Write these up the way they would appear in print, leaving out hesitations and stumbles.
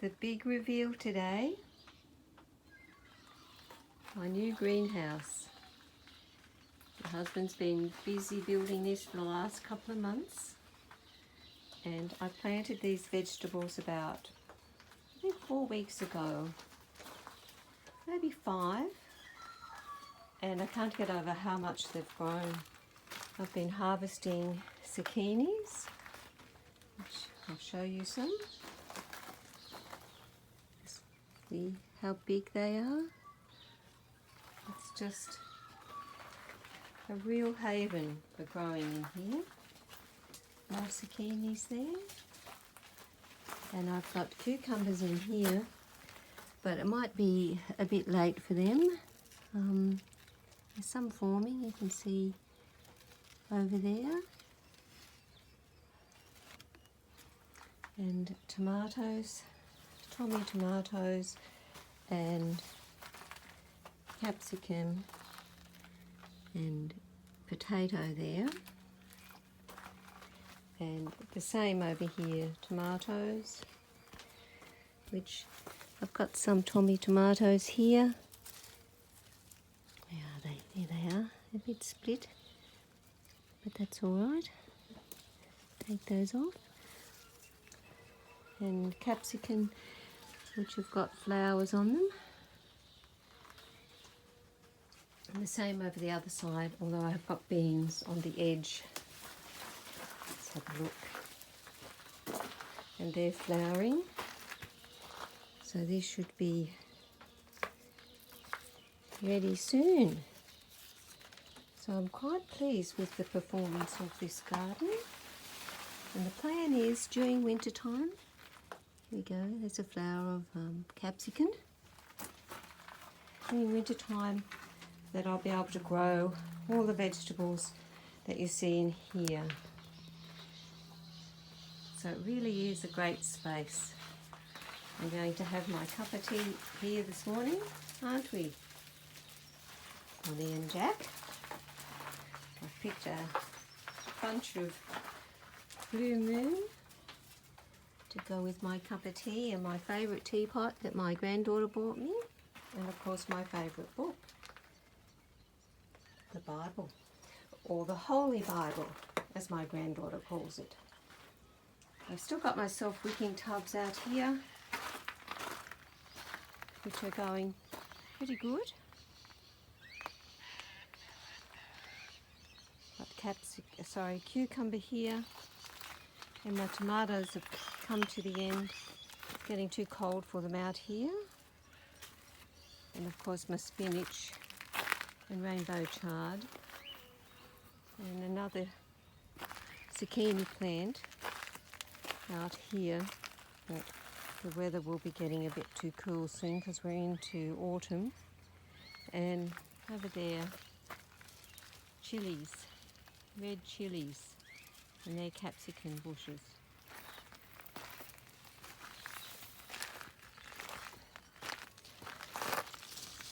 the big reveal today. My new greenhouse. My husband's been busy building this for the last couple of months, and I planted these vegetables about, I think 4 weeks ago, maybe 5, and I can't get over how much they've grown. I've been harvesting zucchinis, which I'll show you some. See how big they are? It's just a real haven for growing in here. More zucchinis there. And I've got cucumbers in here, but it might be a bit late for them. There's some forming, you can see over there. And tomatoes, Tommy tomatoes, and capsicum and potato there. And the same over here, tomatoes, which I've got some Tommy tomatoes here. Where are they? There they are, a bit split, but that's all right. Take those off. And capsicum, which have got flowers on them. And the same over the other side, although I've got beans on the edge. Let's have a look. And they're flowering. So this should be ready soon. So I'm quite pleased with the performance of this garden. And the plan is during winter time, here we go, there's a flower of capsicum. During winter time, that I'll be able to grow all the vegetables that you see in here. So it really is a great space. I'm going to have my cup of tea here this morning, aren't we? Ollie and Jack. I've picked a bunch of Blue Moon to go with my cup of tea, and my favourite teapot that my granddaughter bought me, and of course my favourite book, the Bible, or the Holy Bible as my granddaughter calls it. I've still got my self-wicking tubs out here, which are going pretty good. Got cucumber here, and my tomatoes have come to the end. It's getting too cold for them out here. And of course my spinach and rainbow chard, and another zucchini plant out here, but the weather will be getting a bit too cool soon because we're into autumn. And over there, chilies, red chilies, and they're capsicum bushes.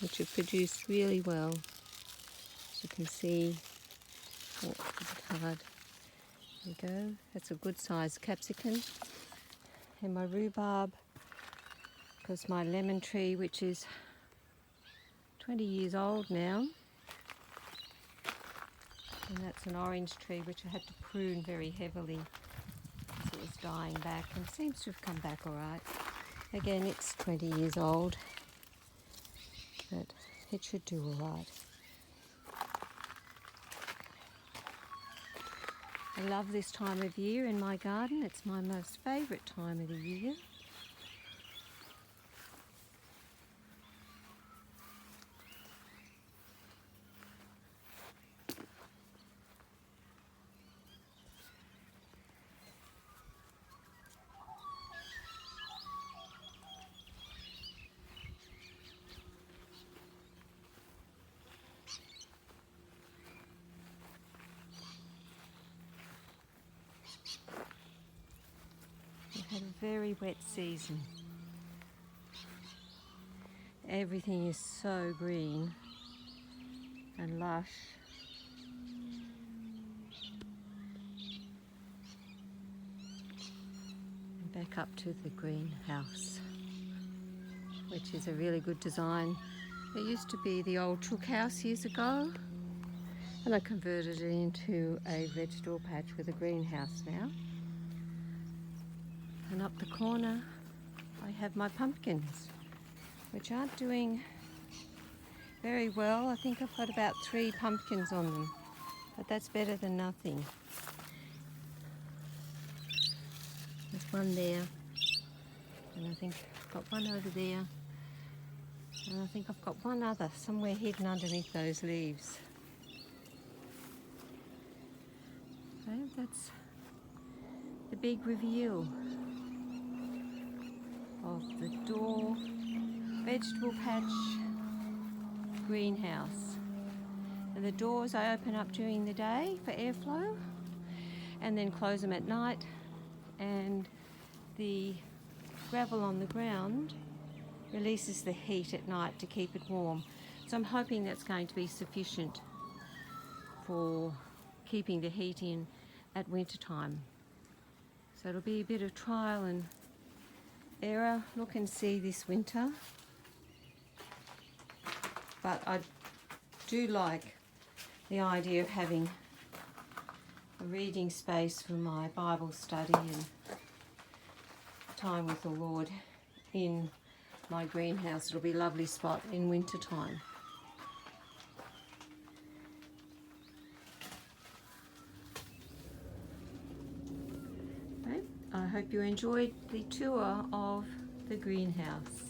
Which have produced really well. As you can see, oh, it's a bit hard. There we go, that's a good size capsicum. And my rhubarb, because my lemon tree, which is 20 years old now, and that's an orange tree which I had to prune very heavily because it was dying back, and seems to have come back all right. Again, it's 20 years old, but it should do all right. I love this time of year in my garden. It's my most favourite time of the year. Had a very wet season. Everything is so green and lush. And back up to the greenhouse. which is a really good design. It used to be the old chook house years ago, and I converted it into a vegetable patch with a greenhouse now. And up the corner I have my pumpkins, which aren't doing very well. I think I've got about 3 pumpkins on them, but that's better than nothing. There's one there, and I think I've got one over there, and I think I've got one other somewhere hidden underneath those leaves. Okay, that's the big reveal of the door vegetable patch greenhouse. And the doors I open up during the day for airflow and then close them at night, and the gravel on the ground releases the heat at night to keep it warm. So I'm hoping that's going to be sufficient for keeping the heat in at winter time. So it'll be a bit of trial and error, look and see this winter. But I do like the idea of having a reading space for my Bible study and time with the Lord in my greenhouse. It'll be a lovely spot in winter time. Okay, I hope you enjoyed the tour of the greenhouse.